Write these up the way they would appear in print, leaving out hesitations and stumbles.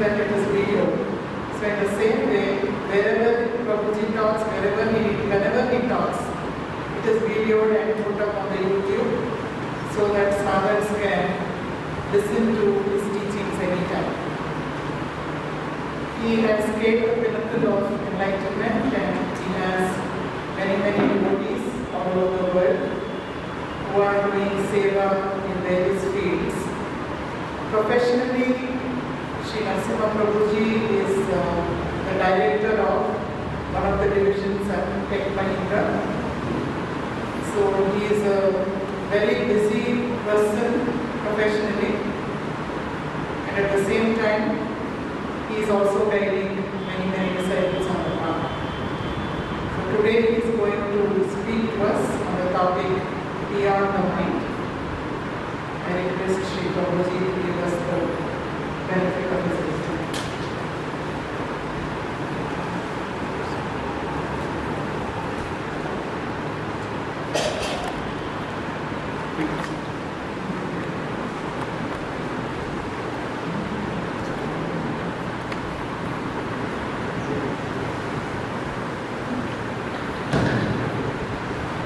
that it is videoed. So in the same way, wherever Prabhuji talks, whenever he talks, it is videoed and put up on the YouTube so that sadhaks can listen to his teachings anytime. He has scaled the pinnacle of enlightenment and he has many devotees all over the world who are doing seva in various fields. Professionally, Shri Narasimha Prabhuji is the director of one of the divisions at Atmajyothi. So he is a very busy person professionally, and at the same time he is also guiding many disciples on the path. So today he is going to speak to us on the topic Beyond the Mind. I request Shri Prabhuji to give us the benefit of his wisdom.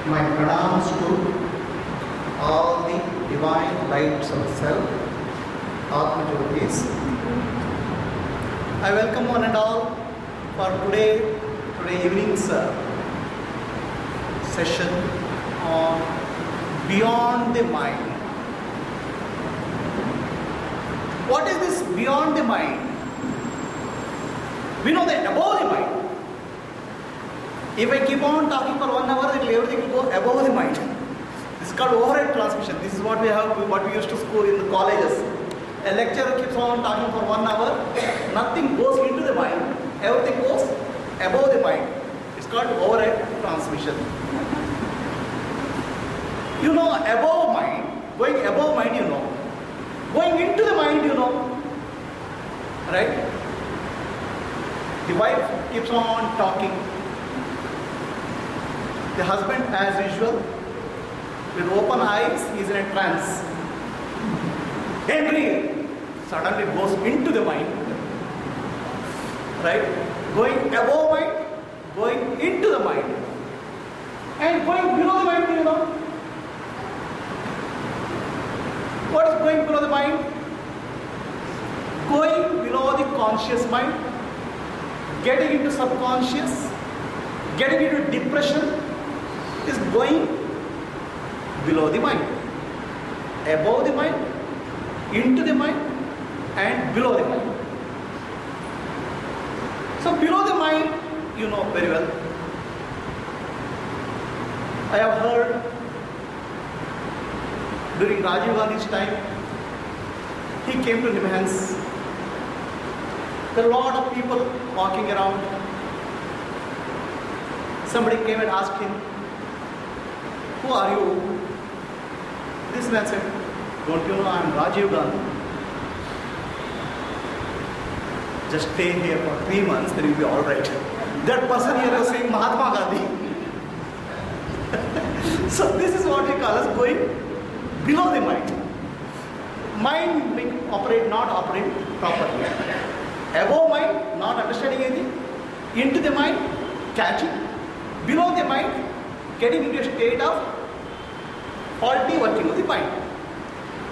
My pranams to all the divine lights of self, Atmajyothis. I welcome one and all for today evening's session on Beyond the Mind. What is this beyond the mind? We know that above the mind. If I keep on talking for 1 hour, everything will go above the mind. This is called overhead transmission. This is what we used to school in the colleges. A lecturer keeps on talking for 1 hour, nothing goes into the mind, everything goes above the mind. It's called overhead transmission. You know, above mind, going above mind, you know. Going into the mind, you know. Right? The wife keeps on talking. The husband, as usual, with open eyes, is in a trance. Angry, suddenly goes into the mind. Right? Going above mind, going into the mind. And going below the mind, you know. What is going below the mind? Going below the conscious mind, getting into subconscious, getting into depression, is going below the mind, above the mind, into the mind, and below the mind. So below the mind, you know very well. I have heard during Rajiv Gandhi's time, he came to Nimhans. There are a lot of people walking around. Somebody came and asked him, "Who are you?" This man said, "Don't you know I am Rajiv Gandhi? Just stay here for 3 months, then you'll be all right." That person here is saying Mahatma Gandhi. So this is what we call as going below the mind. Mind may not operate properly. Above mind, not understanding anything. Into the mind, catching. Below the mind, getting into a state of faulty working of the mind.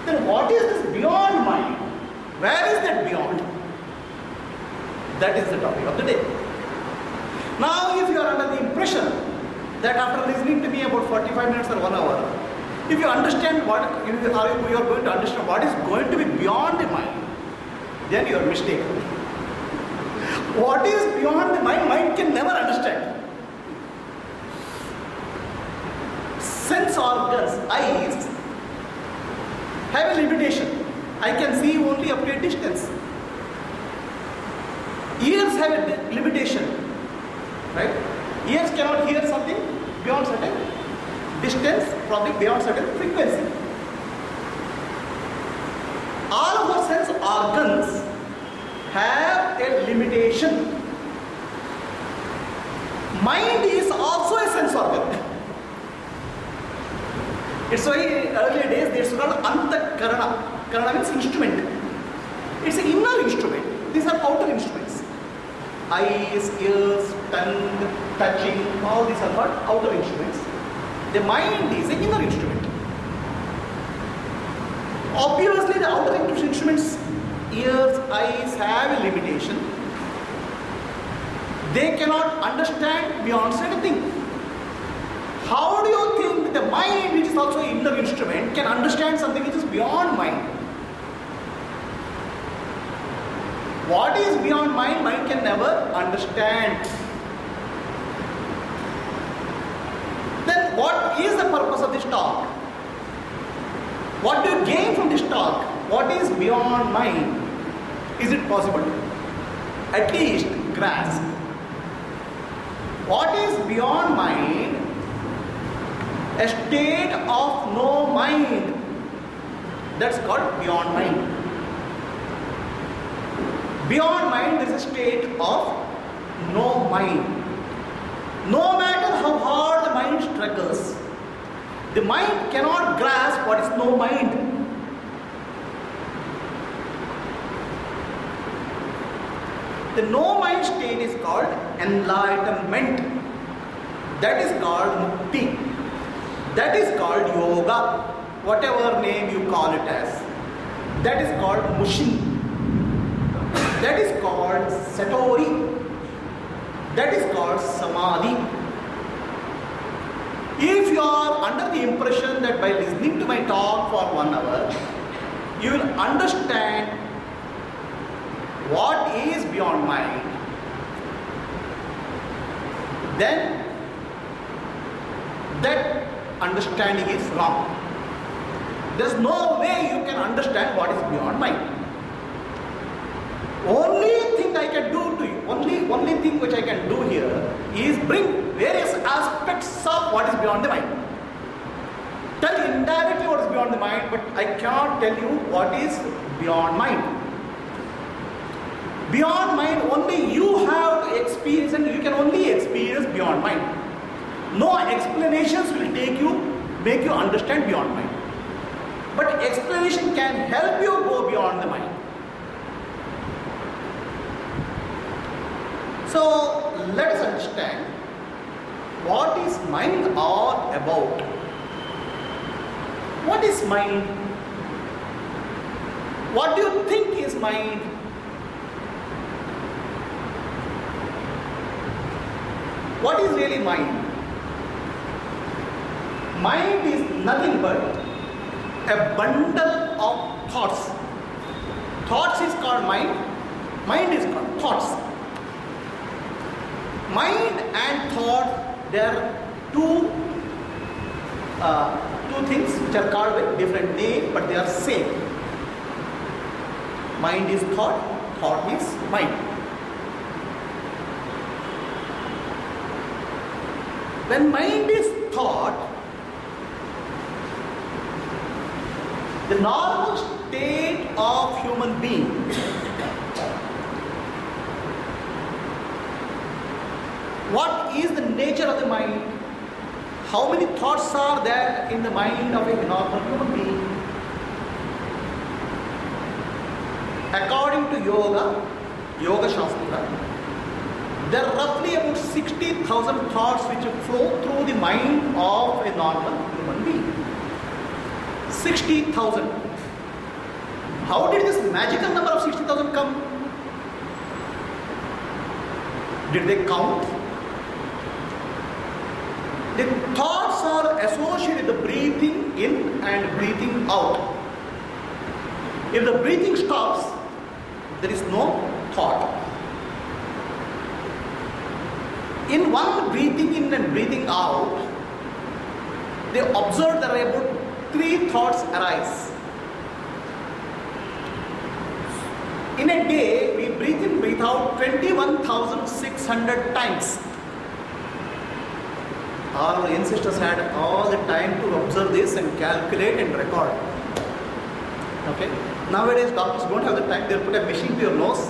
Then what is this beyond mind? Where is that beyond? That is the topic of the day. Now if you are under the impression that after listening to me about 45 minutes or 1 hour, if you understand you are going to understand what is going to be beyond the mind, then you are mistaken. What is beyond the mind? Mind can never understand. Sense organs, eyes, have a limitation. I can see only up to a distance. Ears have a limitation, right? Ears cannot hear something beyond certain distance, probably beyond certain frequency. All of our sense organs have a limitation. Mind is also a sense organ. It's why in earlier days they called Antakarana. Karana means instrument. It's an inner instrument. These are eyes, ears, tongue, touching, all these are called outer instruments. The mind is an inner instrument. Obviously, the outer instruments, ears, eyes, have a limitation. They cannot understand beyond certain thing. How do you think the mind, which is also an inner instrument, can understand something which is beyond mind? What is beyond mind, mind can never understand. Then what is the purpose of this talk? What do you gain from this talk? What is beyond mind? Is it possible? At least grasp. What is beyond mind? A state of no mind. That's called beyond mind. Beyond mind, there is a state of no mind. No matter how hard the mind struggles, the mind cannot grasp what is no mind. The no mind state is called enlightenment. That is called mukti. That is called yoga. Whatever name you call it as. That is called mushi. That is called satori. That is called samadhi. If you are under the impression that by listening to my talk for 1 hour, you will understand what is beyond mind, then that understanding is wrong. There is no way you can understand what is beyond mind. Only thing I can do to you, only thing which I can do here is bring various aspects of what is beyond the mind. Tell you indirectly what is beyond the mind, but I cannot tell you what is beyond mind. Beyond mind, only you have to experience, and you can only experience beyond mind. No explanations will make you understand beyond mind. But explanation can help you go beyond the mind. So let us understand what is mind all about. What is mind? What do you think is mind? What is really mind? Mind is nothing but a bundle of thoughts. Thoughts is called mind. Mind is called thoughts. Mind and thought, there are two things which are called with different names, but they are same. Mind is thought, thought is mind. When mind is thought, the normal state of human being, what is the nature of the mind? How many thoughts are there in the mind of a normal human being? According to Yoga Shastra, there are roughly about 60,000 thoughts which flow through the mind of a normal human being. 60,000. How did this magical number of 60,000 come? Did they count? The thoughts are associated with the breathing in and breathing out. If the breathing stops, there is no thought. In one breathing in and breathing out, they observe that about 3 thoughts arise. In a day, we breathe in, breathe out 21,600 times. Our ancestors had all the time to observe this and calculate and record. Okay. Nowadays, doctors don't have the time. They'll put a machine to your nose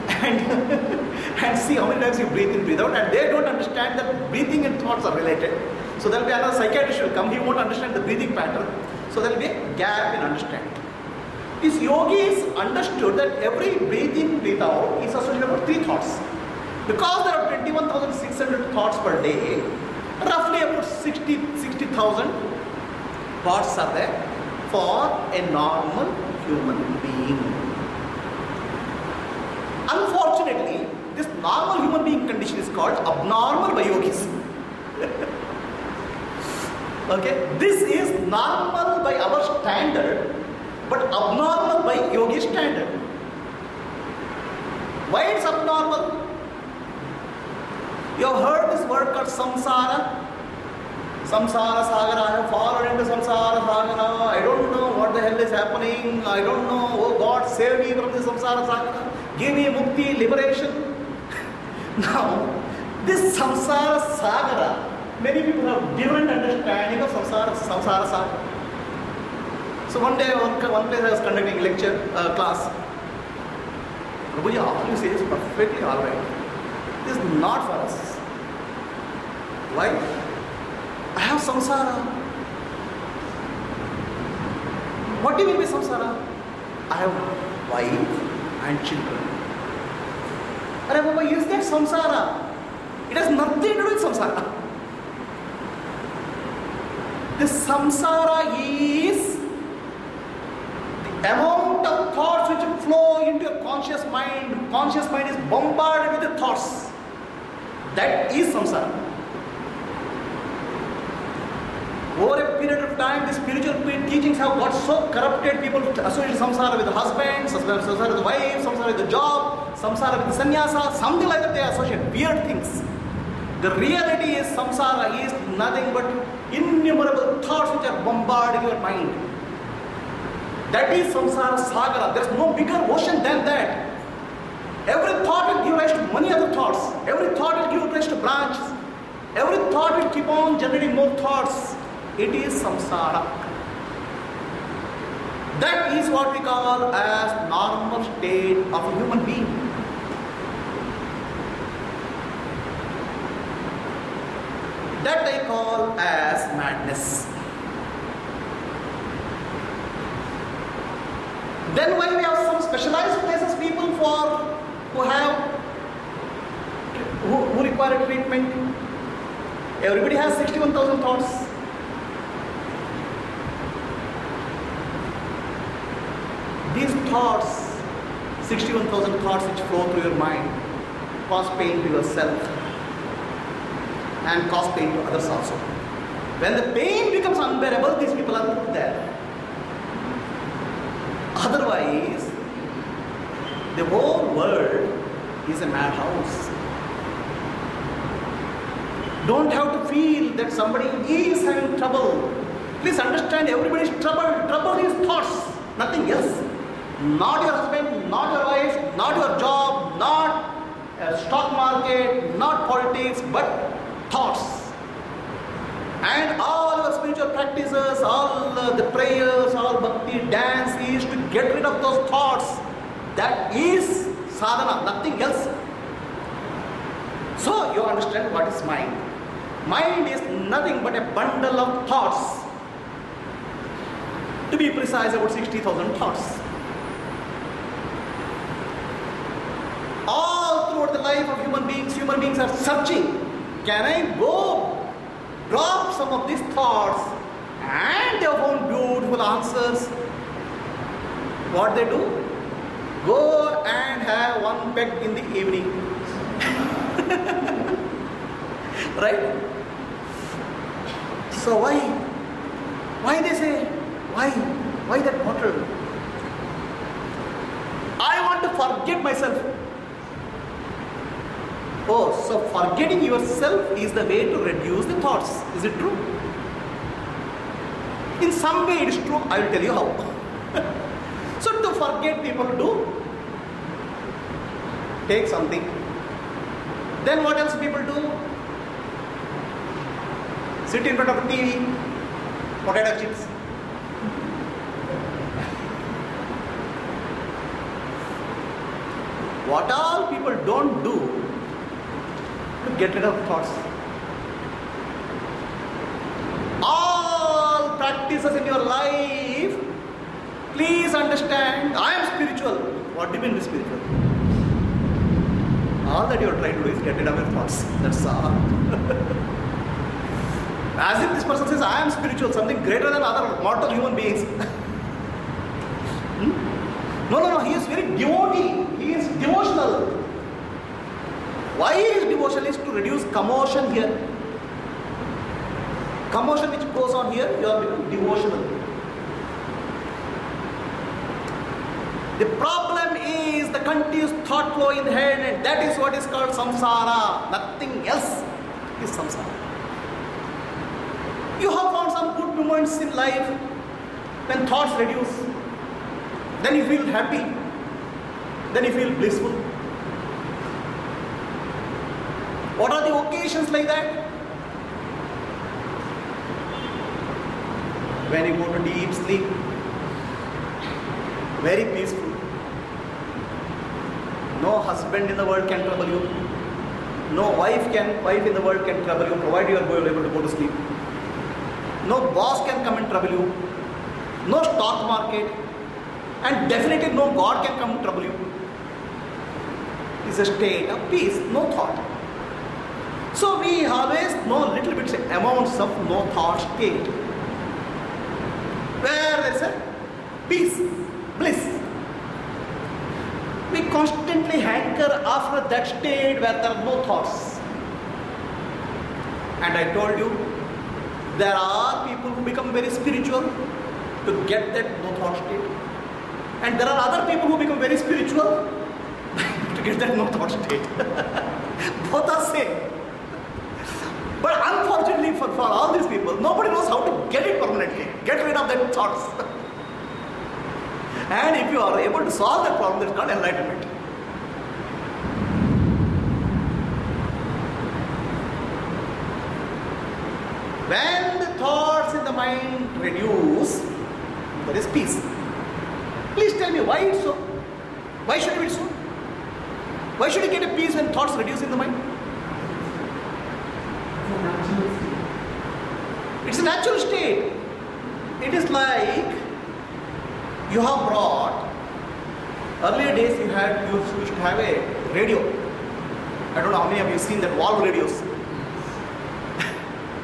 and see how many times you breathe in, breathe out. And they don't understand that breathing and thoughts are related. So there will be another psychiatrist will come. He won't understand the breathing pattern. So there will be a gap in understanding. These yogis understood that every breathe in, breathe out is associated with 3 thoughts. Because there are 21,600 thoughts per day, roughly about 60,000 thoughts are there for a normal human being. Unfortunately, this normal human being condition is called abnormal by yogis. Okay, this is normal by our standard, but abnormal by yogi standard. Why it's abnormal? You have heard this word called samsara. Samsara sagara. I have fallen into samsara sagara. I don't know what the hell is happening. I don't know. Oh God, save me from this samsara sagara. Give me mukti, liberation. Now, this samsara sagara, many people have different understanding of samsara sagara. So one day, one place I was conducting a lecture class. Prabhuji, all you say is perfectly alright. This is not for us. Why? I have samsara. What do you mean by samsara? I have wife and children. Arey Baba, is that samsara? It has nothing to do with samsara. The samsara is the amount of thoughts which flow into your conscious mind. Conscious mind is bombarded with the thoughts. That is samsara. Over a period of time, the spiritual teachings have got so corrupted, people associate samsara with the husband, samsara with the wife, samsara with the job, samsara with the sannyasa, something like that. They associate weird things. The reality is samsara is nothing but innumerable thoughts which are bombarding your mind. That is samsara sagara. There is no bigger ocean than that. Every thought will give rise to many other thoughts. Every thought will give rise to branches. Every thought will keep on generating more thoughts. It is samsara. That is what we call as normal state of a human being. That I call as madness. Then why we have some specialized places, people who require a treatment. Everybody has 61,000 thoughts. These thoughts, 61,000 thoughts which flow through your mind, cause pain to yourself and cause pain to others also. When the pain becomes unbearable, these people are put there. Otherwise, the whole world is a madhouse. Don't have to feel that somebody is having trouble. Please understand, everybody is troubled. Trouble is thoughts, nothing else. Not your husband, not your wife, not your job, not stock market, not politics, but thoughts. And all your spiritual practices, all the prayers, all bhakti, dance is to get rid of those thoughts. That is sadhana, nothing else. So you understand what is mind. Mind is nothing but a bundle of thoughts. To be precise, about 60,000 thoughts. All throughout the life of human beings are searching. Can I go drop some of these thoughts? And they have found beautiful answers. What they do? Go and have one peck in the evening. Right? So why? Why they say? Why? Why that bottle? I want to forget myself. Oh, so forgetting yourself is the way to reduce the thoughts. Is it true? In some way it is true. I will tell you how. So to forget, people do take something. Then what else people do? Sit in front of the TV, potato chips. What all people don't do to get rid of thoughts. All practices in your life, please understand, I am spiritual. What do you mean by spiritual? All that you are trying to do is get rid of your thoughts. That's all. As if this person says, I am spiritual, something greater than other mortal human beings. No, he is very devotee. He is devotional. Why he is devotional is to reduce commotion here. Commotion which goes on here, you are becoming devotional. The problem is the continuous thought flow in the head, and that is what is called samsara. Nothing else is samsara. You have found some good moments in life when thoughts reduce. Then you feel happy. Then you feel blissful. What are the occasions like that? When you go to deep sleep, very peaceful. No husband in the world can trouble you. No wife in the world can trouble you, provided you are able to go to sleep. No boss can come and trouble you. No stock market. And definitely no God can come and trouble you. It's a state of peace, no thought. So we always know little bit amounts of no thought state, where there is a peace, bliss. We constantly hanker after that state where there are no thoughts. And I told you, there are people who become very spiritual to get that no thought state. And there are other people who become very spiritual to get that no thought state. Both are same. But unfortunately for all these people, nobody knows how to get it permanently. Get rid of that thoughts. And if you are able to solve that problem, that's called enlightenment. When the thoughts in the mind reduce, there is peace. Please tell me why it's so? Why should it be so? Why should you get a peace when thoughts reduce in the mind? It's a natural state. It is like you have brought, earlier days you used to have a radio. I don't know how many of you have seen that wall radios.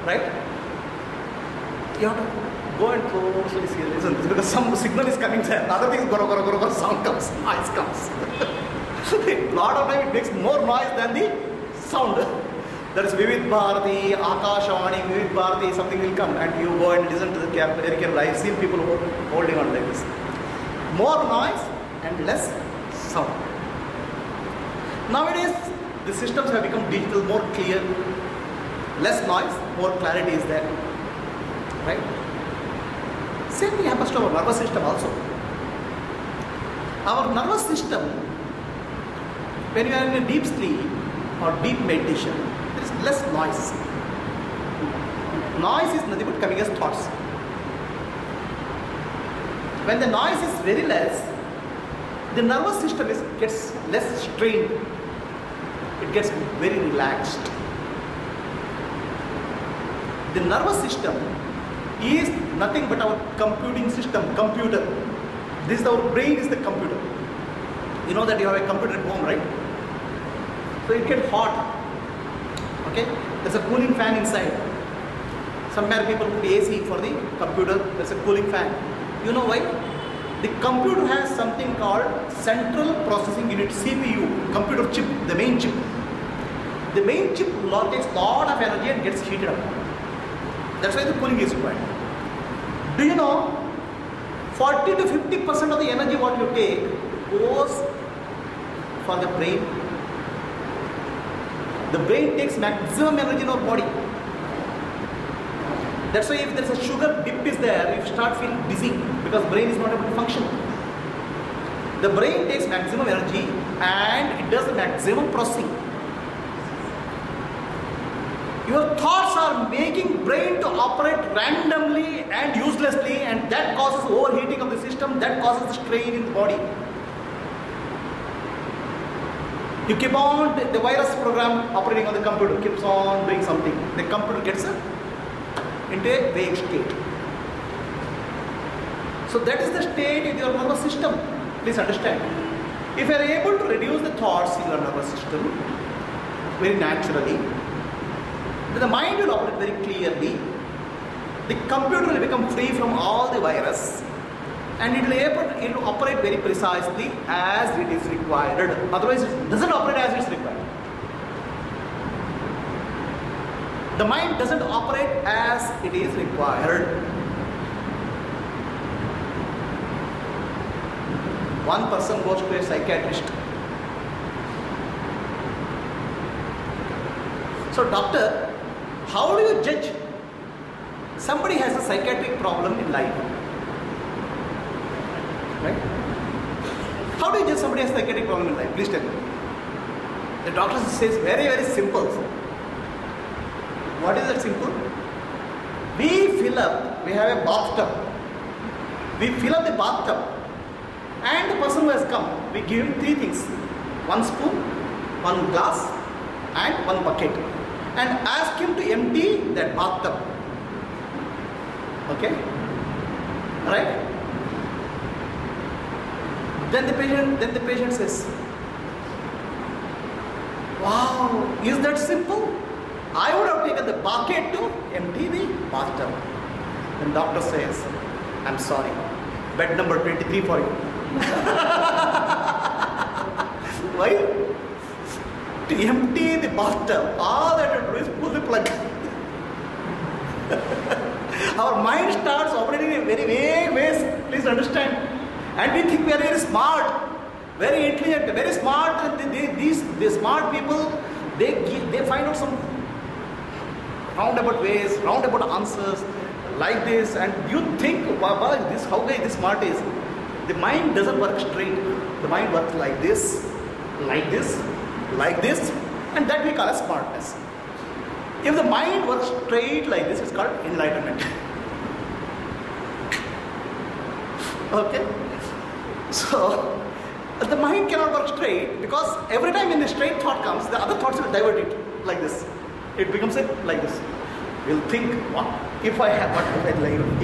Right? You have to go and closely see, listen, because some signal is coming there. Another thing is goro, sound comes, noise comes. A lot of time it makes more noise than the sound. There is Vivid Bharati, Akashvani, Vivid Bharati, something will come and you go and listen to the very carefully. I have seen people holding on like this. More noise and less sound. Nowadays, the systems have become digital, more clear, less noise, more clarity is there. Right? Same thing happens to our nervous system also. Our nervous system, when you are in a deep sleep or deep meditation, there is less noise. Noise is nothing but coming as thoughts. When the noise is very less, the nervous system gets less strained. It gets very relaxed. The nervous system is nothing but our computing system, computer. This is our brain is the computer. You know that you have a computer at home, right? So it gets hot. Okay? There's a cooling fan inside. Somewhere people put AC for the computer. There's a cooling fan. You know why? The computer has something called Central Processing Unit, CPU, computer chip, the main chip. The main chip takes a lot of energy and gets heated up. That's why the cooling is required. Do you know 40 to 50% of the energy what you take goes for the brain? The brain takes maximum energy in our body. That's why if there is a sugar dip is there, you start feeling dizzy because brain is not able to function. The brain takes maximum energy and it does the maximum processing. Your thoughts are making brain to operate randomly and uselessly, and that causes overheating of the system, that causes strain in the body. You keep on, the virus program operating on the computer keeps on doing something. The computer gets into a vague state. So that is the state in your nervous system. Please understand. If you are able to reduce the thoughts in your nervous system very naturally, then the mind will operate very clearly. The computer will become free from all the virus, and it will operate very precisely as it is required. Otherwise, it doesn't operate as it is required. The mind doesn't operate as it is required. One person goes to a psychiatrist. So, doctor, how do you judge somebody has a psychiatric problem in life? Right? How do you judge somebody has a psychiatric problem in life? Please tell me. The doctor says very, very simple. What is that simple? We have a bathtub. We fill up the bathtub, and the person who has come, we give him 3 things: 1 spoon, 1 glass, and 1 bucket, and ask him to empty that bathtub. Okay? Right? Then the patient says, "Wow, is that simple? I would have taken the bucket to empty the bathtub." Then doctor says, "I'm sorry, bed number 23 for you." Why? To empty the bathtub, all that you do is pull the plug. Our mind starts operating in very vague ways, please understand. And we think we are very smart, very intelligent, very smart. These smart people, they find out some roundabout ways, roundabout answers like this, and you think, wow, this how this smart is. The mind doesn't work straight. The mind works like this, like this, like this, and that we call as smartness. If the mind works straight like this, it's called enlightenment. Okay? So, the mind cannot work straight, because every time when the straight thought comes, the other thoughts will divert it like this. It becomes like this. We'll think, what if I have, what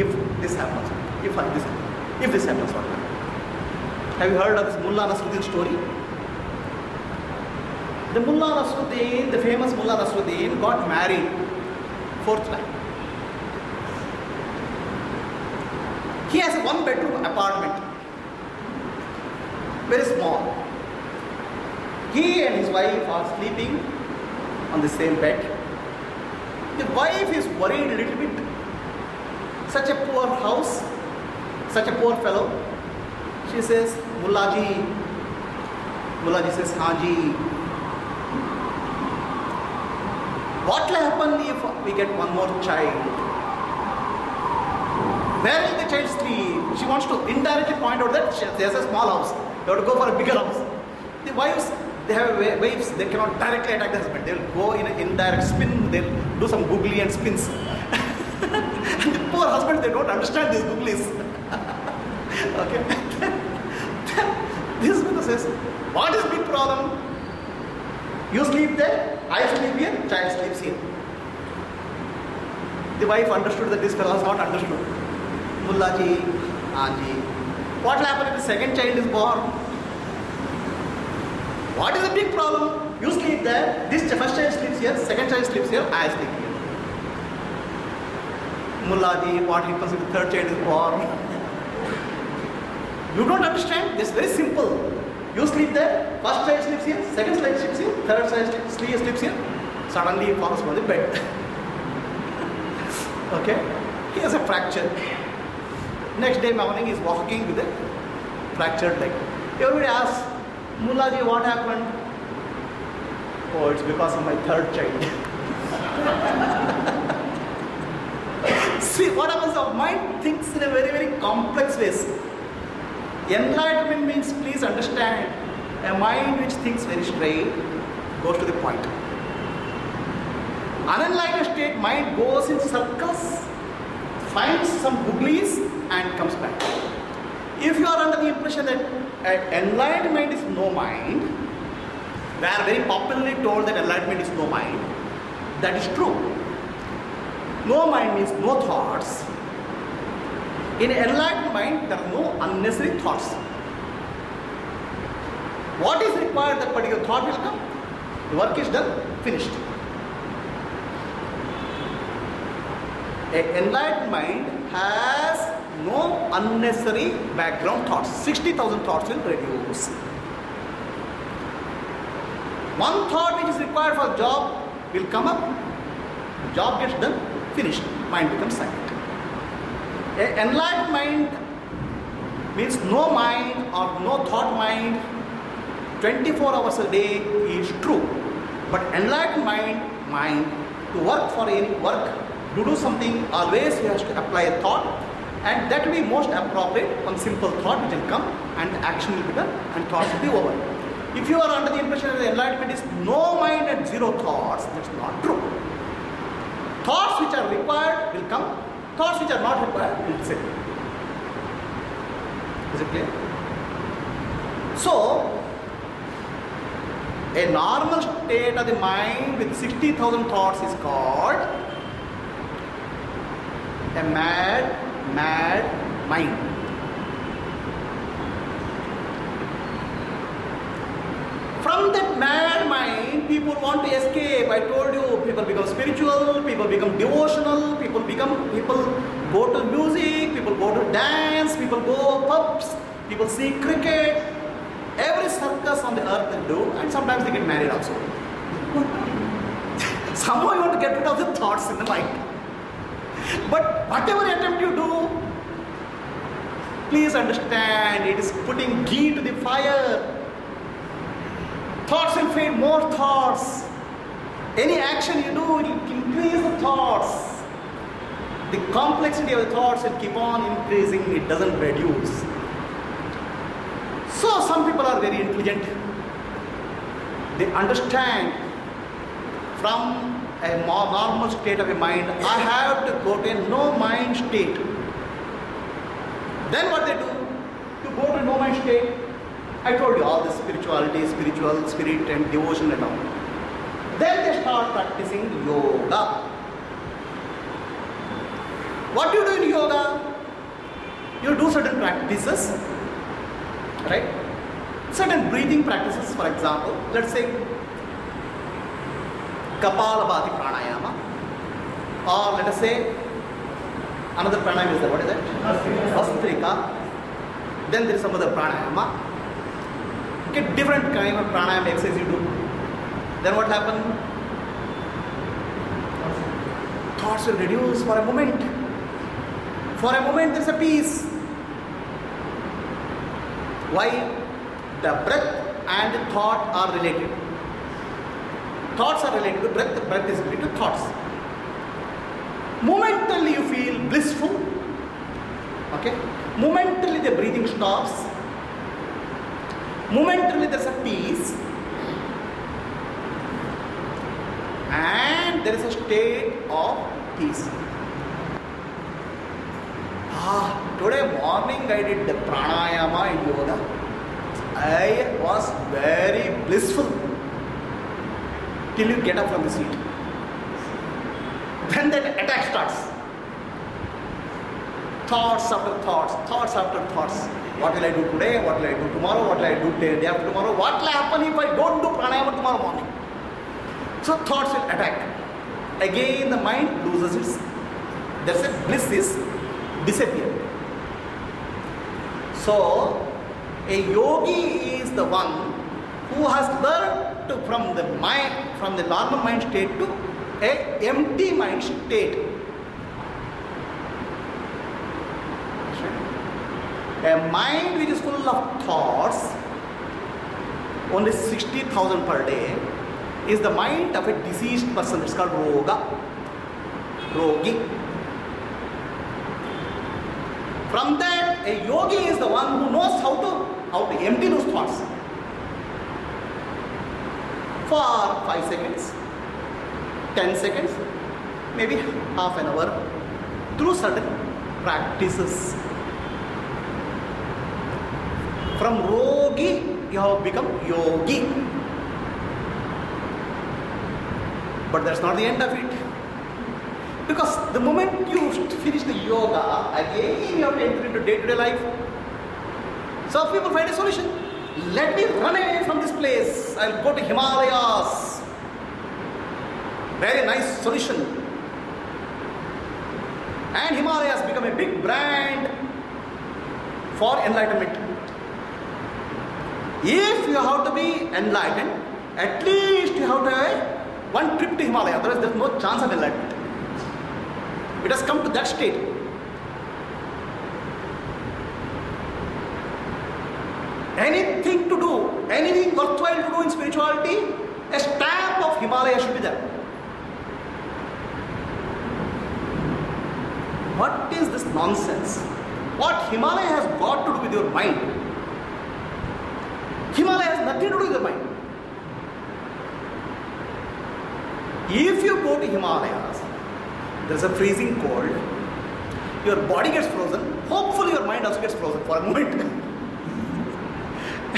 if this happens, if this happens, what happens? Have you heard of this Mullah Nasruddin story? The Mullah Nasruddin, the famous Mullah Nasruddin, got married 4th time. He has a 1-bedroom apartment, very small. He and his wife are sleeping on the same bed. The wife is worried a little bit. Such a poor house, such a poor fellow. She says, "Mullaji." Mullaji says, "Haji. What will happen if we get one more child? Where will the child sleep?" She wants to indirectly point out that there's a small house. You have to go for a bigger house. The wives, they have waves, they cannot directly attack the husband. They will go in an indirect spin, they'll do some googly and spins. And the poor husband, they don't understand these googlies. Okay? This fellow says, "What is big problem? You sleep there, I sleep here, child sleeps here." The wife understood that this fellow has not understood. "Mullaji, Aji, what will happen if the second child is born? What is the big problem? You sleep there, this first child sleeps here, second child sleeps here, I sleep here." "Mullaji, what happens if the third child is born?" You don't understand? This is very simple. You sleep there, first child sleeps here, second child sleeps here, third child sleeps here. Suddenly he falls on the bed. Okay? He has a fracture. Next day morning he is walking with a fractured leg. Everybody asks, "Mullaji, what happened?" "Oh, it's because of my third child." See, what happens? Our mind thinks in a very, very complex ways. Enlightenment means, please understand, a mind which thinks very straight goes to the point. Unenlightened state, mind goes in circles, finds some googlies and comes back. If you are under the impression that enlightened mind is no mind, we are very popularly told that enlightenment is no mind, that is true. No mind means no thoughts. In enlightened mind, there are no unnecessary thoughts. What is required, that particular thought will come. The work is done, finished. An enlightened mind has no unnecessary background thoughts. 60,000 thoughts will reduce. One thought which is required for job will come up. Job gets done, finished. Mind becomes silent. An enlightened mind means no mind or no thought mind 24 hours a day is true. But enlightened mind to work for any work, to do something, always he has to apply a thought, and that will be most appropriate. One simple thought which will come and action will be done and thoughts will be over. If you are under the impression that the enlightenment is no mind and zero thoughts, that's not true. Thoughts which are required will come, thoughts which are not required will sit. Is it clear? So, a normal state of the mind with 60,000 thoughts is called a mad mind. From that mad mind, people want to escape. I told you, people become spiritual, people become devotional, people go to music, people go to dance, people go pubs, people see cricket. Every circus on the earth they do, and sometimes they get married also. Somehow you want to get rid of the thoughts in the mind. But whatever attempt you do, please understand, it is putting ghee to the fire. Thoughts will feed more thoughts. Any action you do will increase the thoughts. The complexity of the thoughts will keep on increasing, it doesn't reduce. So some people are very intelligent. They understand from a more normal state of a mind, I have to go to a no mind state. Then what they do? To go to no mind state, I told you all this spirituality, spiritual, spirit and devotion and all. Then they start practicing yoga. What do you do in yoga? You do certain practices, right? Certain breathing practices, for example, let's say Kapalabhati pranayama, or let us say another pranayama is there. What is that? Vastrika. Then there is some other pranayama. Get different kind of pranayama exercise you do. Then what happens? Thoughts will reduce for a moment. For a moment there is a peace. Why? The breath and the thought are related. Thoughts are related to breath, breath is related to thoughts. Momentarily you feel blissful. Okay? Momentarily the breathing stops. Momentarily there's a peace. And there is a state of peace. Today morning I did the pranayama in yoga. I was very blissful till you get up from the seat. Then that attack starts. Thoughts after thoughts, thoughts after thoughts. What will I do today? What will I do tomorrow? What will I do day after tomorrow? What will happen if I don't do pranayama tomorrow morning? So thoughts will attack. Again the mind loses its, there's a bliss is disappeared. So a yogi is the one who has learned to, from the mind, from the normal mind state to a empty mind state. A mind which is full of thoughts, only 60,000 per day, is the mind of a diseased person. It's called roga, rogi. From that, a yogi is the one who knows how to empty those thoughts for 5 seconds, 10 seconds, maybe half an hour, through certain practices. From rogi, you have become yogi. But that's not the end of it. Because the moment you finish the yoga, again you have to enter into day-to-day life. Some people find a solution. let me run away from this place. I'll go to Himalayas. Very nice solution. And Himalayas become a big brand for enlightenment. If you have to be enlightened, at least you have to have one trip to Himalaya. Otherwise, there's no chance of enlightenment. It has come to that state. Anything to do, anything worthwhile to do in spirituality, a stamp of Himalaya should be there. What is this nonsense? What Himalaya has got to do with your mind? Himalaya has nothing to do with your mind. If you go to Himalayas, there is a freezing cold, your body gets frozen, hopefully your mind also gets frozen for a moment.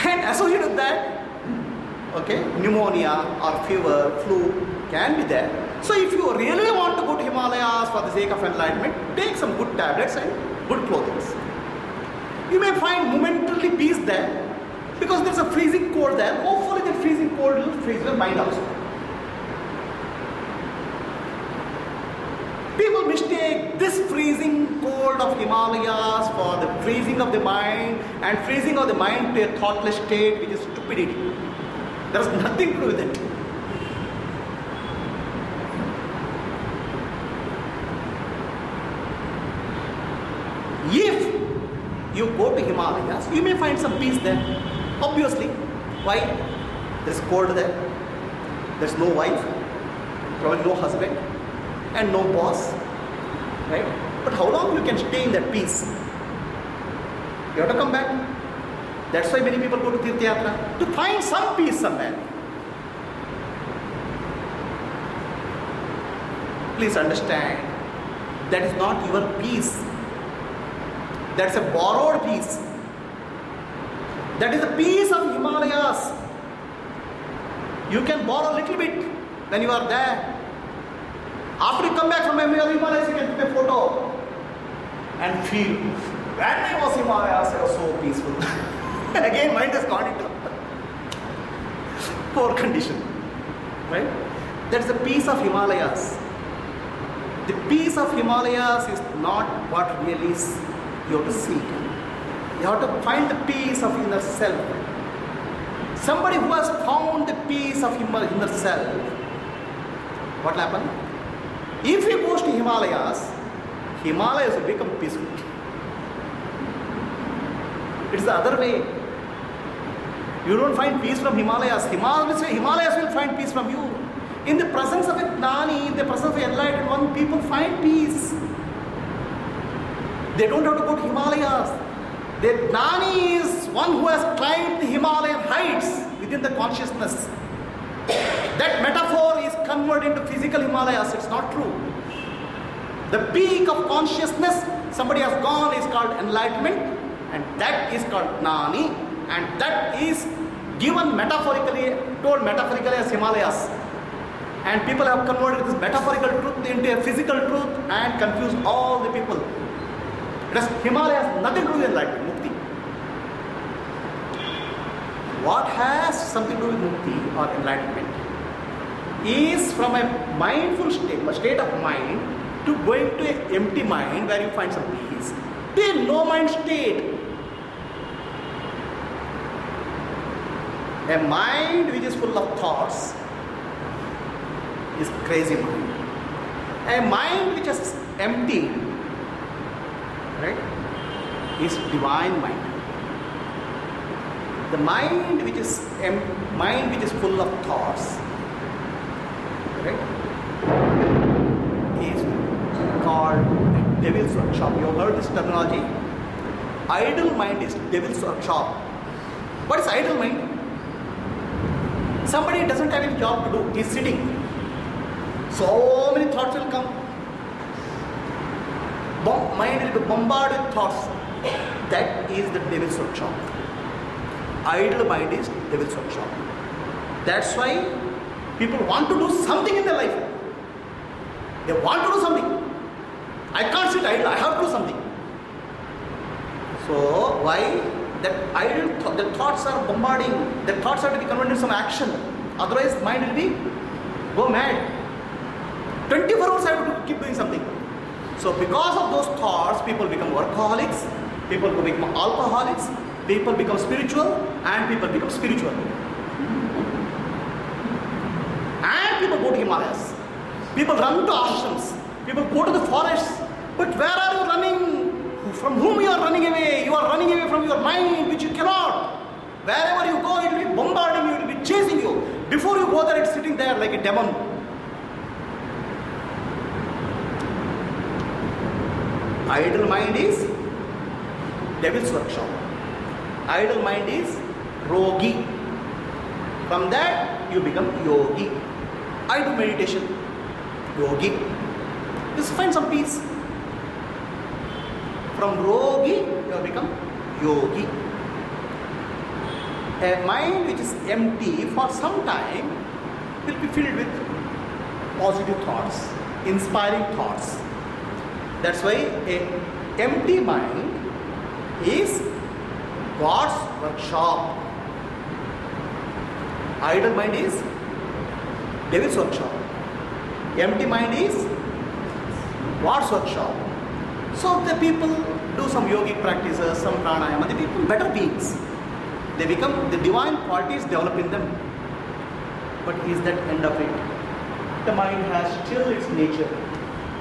And associated with that, okay, pneumonia or fever, flu can be there. So if you really want to go to Himalayas for the sake of enlightenment, take some good tablets and good clothing. You may find momentarily peace there because there's a freezing cold there. Hopefully that freezing cold will freeze your mind also. People mistake this freezing cold of Himalayas for the freezing of the mind and freezing of the mind to a thoughtless state, which is stupidity. There is nothing to do with it. If you go to Himalayas, you may find some peace there. Obviously. Why? There is cold there. There is no wife, probably no husband, and no boss, right? But how long you can stay in that peace? You have to come back. That's why many people go to Tirtha Yatra, to find some peace somewhere. Please understand, that is not your peace. That's a borrowed peace. That is the peace of Himalayas. You can borrow a little bit when you are there. After you come back from Himalayas, you can take a photo and feel, when I was in Himalayas, I was so peaceful. Again, mind has gone into poor condition. Right? That's the peace of Himalayas. The peace of Himalayas is not what really is you have to seek. You have to find the peace of inner self. Somebody who has found the peace of inner self, what will happen? If he goes to Himalayas, Himalayas will become peaceful. It's the other way. You don't find peace from Himalayas. Himalayas will find peace from you. In the presence of a Gnani, in the presence of an enlightened one, people find peace. They don't have to go to Himalayas. The Gnani is one who has climbed the Himalayan heights within the consciousness. That metaphor is converted into physical Himalayas. It's not true. The peak of consciousness somebody has gone is called enlightenment, and that is called Gnani, and that is given metaphorically, told metaphorically as Himalayas. And people have converted this metaphorical truth into a physical truth and confused all the people. Because Himalaya has nothing to do with enlightenment, mukti. What has something to do with mukti or enlightenment is from a mindful state, a state of mind, to going to an empty mind where you find some peace, to a no mind state. A mind which is full of thoughts is crazy mind. A mind which is empty, right, is divine mind. The mind which is full of thoughts, right, is called devil's workshop. You have heard this terminology? Idle mind is devil's workshop. What is idle mind? Somebody doesn't have any job to do. He is sitting. So many thoughts will come. Mind will be bombarded with thoughts. That is the devil's workshop. Idle mind is devil's workshop. That's why people want to do something in their life. They want to do something. I can't sit idle. I have to do something. So why? the thoughts are bombarding, the thoughts have to be converted into some action. Otherwise, mind will be go mad. 24 hours I have to keep doing something. So because of those thoughts, people become workaholics, people become alcoholics, people become spiritual, and people become spiritual. And people go to Himalayas. People run to ashrams. People go to the forests. But where are you running? From whom you are running away? You are running away from your mind, which you cannot. Wherever you go, it will be bombarding you, it will be chasing you. Before you go there, it's sitting there like a demon. Idle mind is devil's workshop. Idle mind is rogi. From that, you become yogi. I do meditation. Yogi. Just find some peace. From rogi, you have become yogi. A mind which is empty for some time will be filled with positive thoughts, inspiring thoughts. That's why an empty mind is God's workshop. Idle mind is devil's workshop. Empty mind is God's workshop. So the people do some yogic practices, some pranayama, they become better beings. They become, the divine qualities develop in them. But is that end of it? The mind has still its nature.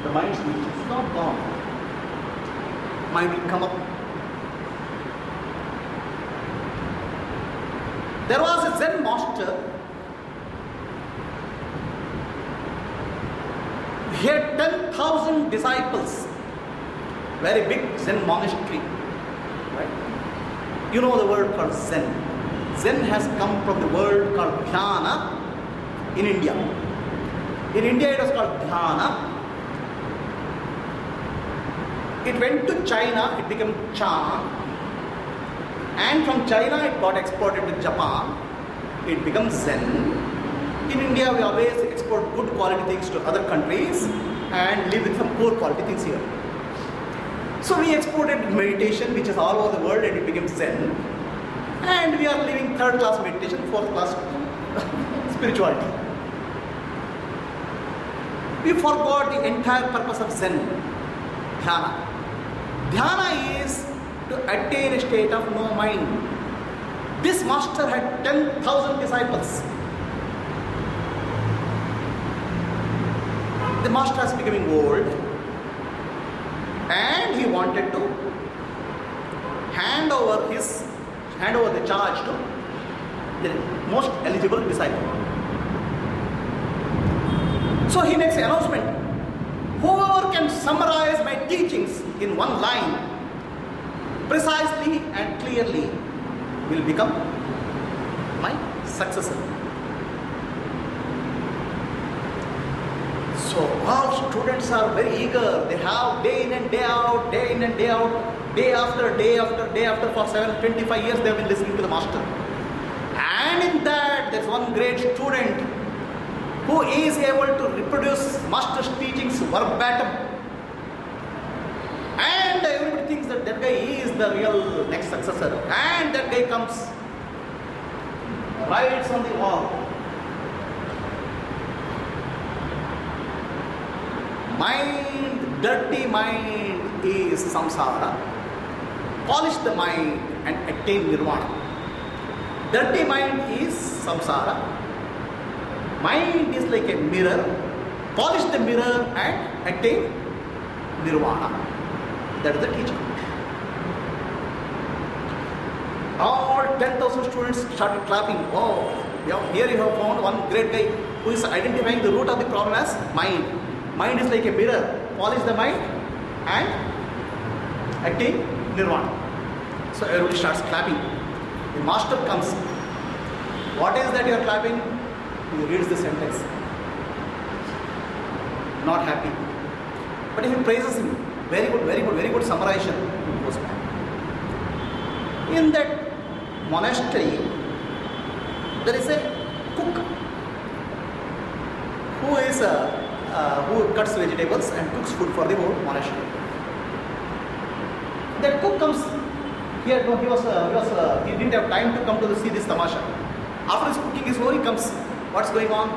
The mind's nature is not gone. Mind will come up. There was a Zen master. He had 10,000 disciples. Very big Zen monastery. Right? You know the word called Zen. Zen has come from the word called Dhyana in India. In India it was called Dhyana. It went to China, it became Chan. And from China it got exported to Japan. It becomes Zen. In India we always export good quality things to other countries and live with some poor quality things here. So we exported meditation, which is all over the world, and it became Zen. And we are living third class meditation, fourth class spirituality. We forgot the entire purpose of Zen, Dhyana. Dhyana is to attain a state of no mind. This master had 10,000 disciples. The master is becoming old and he wanted to hand over the charge to the most eligible disciple. So he makes an announcement. Whoever can summarize my teachings in one line, precisely and clearly, will become my successor. So all students are very eager. They have day in and day out, day in and day out, day after day after day after, for 25 years they have been listening to the master. And in that there is one great student who is able to reproduce master's teachings verbatim. And everybody thinks that that guy is the real next successor. And that guy comes, writes on the wall, mind, dirty mind is samsara. Polish the mind and attain nirvana. Dirty mind is samsara. Mind is like a mirror. Polish the mirror and attain nirvana. That is the teaching. All 10,000 students started clapping. Oh, here you have found one great guy who is identifying the root of the problem as mind. Mind is like a mirror. Polish the mind and attain nirvana. So everybody starts clapping. The master comes. What is that you are clapping? He reads the sentence. Not happy. But he praises him. Very good, very good, very good summarization. He goes back. In that monastery, there is a cook who cuts vegetables and cooks food for the whole monastery. That cook comes, He didn't have time to come to see this tamasha. After his cooking is over, he comes. What's going on?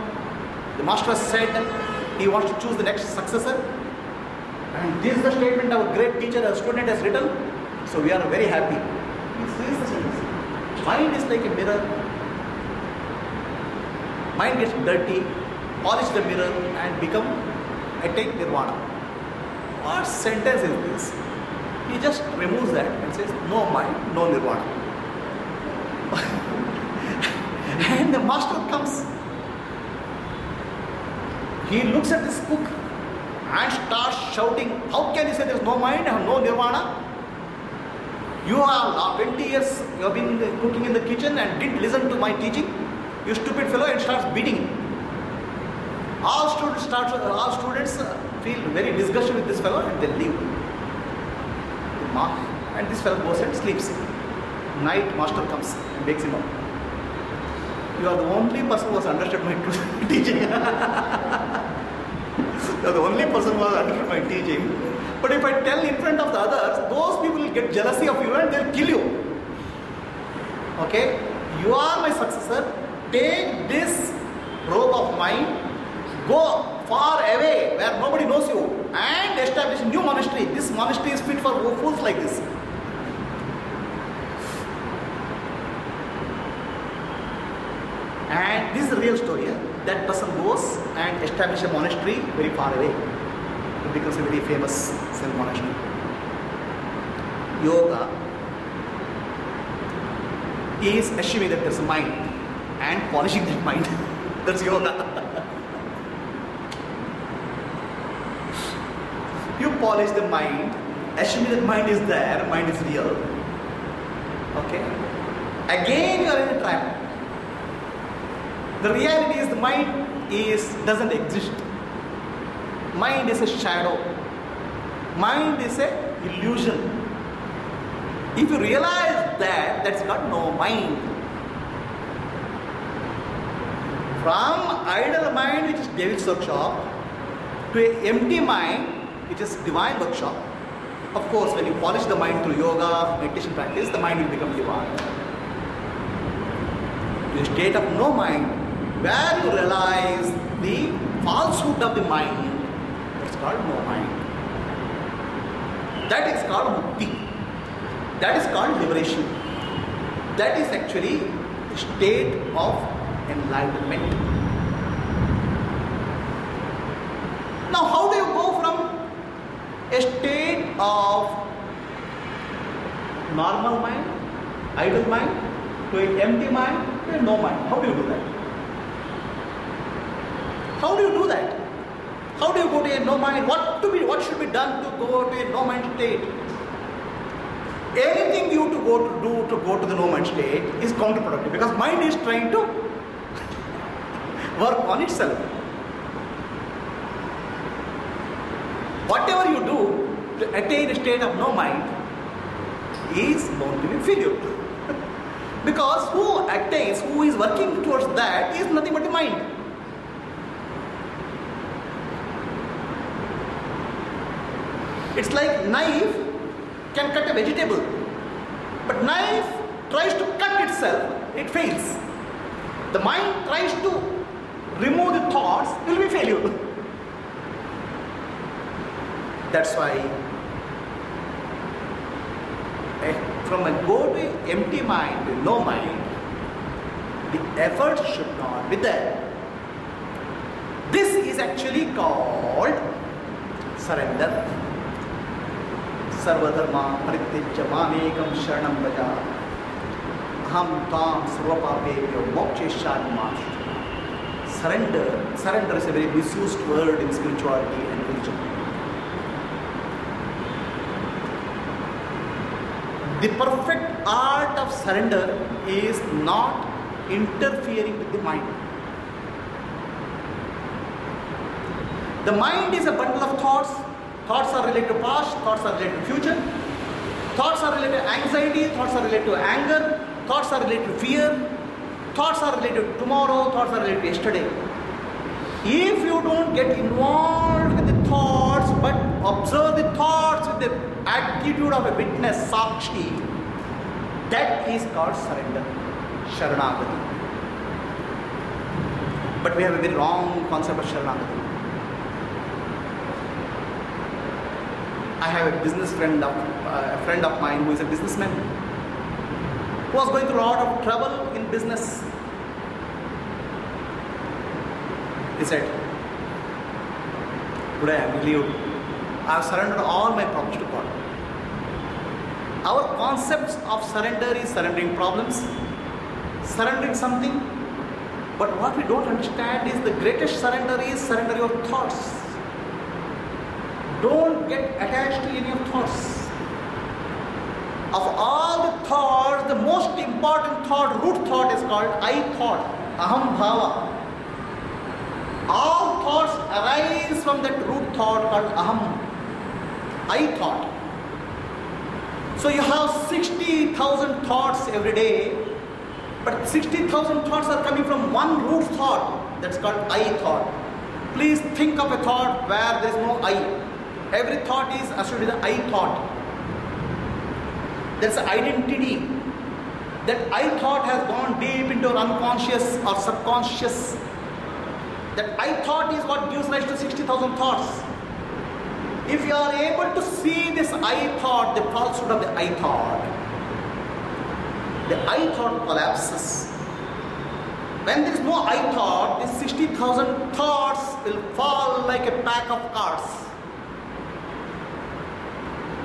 The master has said he wants to choose the next successor. And this is the statement our great teacher, a student has written. So we are very happy. This is the sentence. Mind is like a mirror. Mind gets dirty, polish the mirror and attain nirvana. What sentence is this? He just removes that and says, no mind, no nirvana. And the master comes. He looks at this cook and starts shouting, how can you say there is no mind and no nirvana? You have 20 years you have been cooking in the kitchen and didn't listen to my teaching. You stupid fellow, and starts beating him. All students feel very disgusted with this fellow and they leave. And this fellow goes and sleeps. Night, master comes and wakes him up. You are the only person who has understood my teaching. You are the only person who has understood my teaching. But if I tell in front of the others, those people will get jealousy of you and they'll kill you. Okay? You are my successor. Take this robe of mine, go far away where nobody knows you and establish a new monastery. This monastery is fit for fools like this. And this is the real story. That person goes and establishes a monastery very far away. It becomes a very famous self-monastery. Yoga is assuming that there is a mind and polishing that mind. That's yoga. You polish the mind, assuming that mind is there, mind is real. Okay? Again you are in a trap. The reality is the mind doesn't exist. Mind is a shadow. Mind is an illusion. If you realize that, that's got no mind. From idle mind, which is devil's workshop, to an empty mind, which is divine workshop. Of course, when you polish the mind through yoga, meditation practice, the mind will become divine. To a state of no mind, where you realize the falsehood of the mind, it's called no mind. That is called mukti. That is called liberation. That is actually the state of enlightenment. Now, how do you go from a state of normal mind, idle mind, to an empty mind, to a no mind? How do you do that? How do you do that? How do you go to a no mind? What should be done to go to a no mind state? Anything you to go to the no mind state is counterproductive, because mind is trying to work on itself. Whatever you do to attain a state of no mind is bound to be failure. Because who is working towards that is nothing but the mind. It's like knife can cut a vegetable, but knife tries to cut itself, it fails. The mind tries to remove the thoughts, it will be failure. That's why from a go to empty mind to no mind, the effort should not be there. This is actually called surrender. Sarvadharma parityajya mamekam sharanam vraja aham tam sarvapapebhyo moksheshyami ma. Surrender is a very misused word in spirituality and religion. The perfect art of surrender is not interfering with the mind. The mind is a bundle of thoughts. Thoughts are related to past, thoughts are related to future, thoughts are related to anxiety, thoughts are related to anger, thoughts are related to fear, thoughts are related to tomorrow, thoughts are related to yesterday. If you don't get involved with the thoughts but observe the thoughts with the attitude of a witness, sakshi, That is called surrender, Sharanagati. But we have a very wrong concept of Sharanagati. I have a business friend of mine who is a businessman, who was going through a lot of trouble in business. He said, today I am relieved. I have surrendered all my problems to God. Our concepts of surrender is surrendering problems, surrendering something. But what we don't understand is the greatest surrender is surrender your thoughts. Don't get attached to any of thoughts. Of all the thoughts, the most important thought, root thought is called I thought, aham bhava. All thoughts arise from that root thought called aham, I thought. So you have 60,000 thoughts every day, but 60,000 thoughts are coming from one root thought, that's called I thought. Please think of a thought where there is no I. Every thought is associated with the I thought. That's the identity. That I thought has gone deep into our unconscious or subconscious. That I thought is what gives rise to 60,000 thoughts. If you are able to see this I thought, the falsehood of the I thought collapses. When there is no I thought, these 60,000 thoughts will fall like a pack of cards.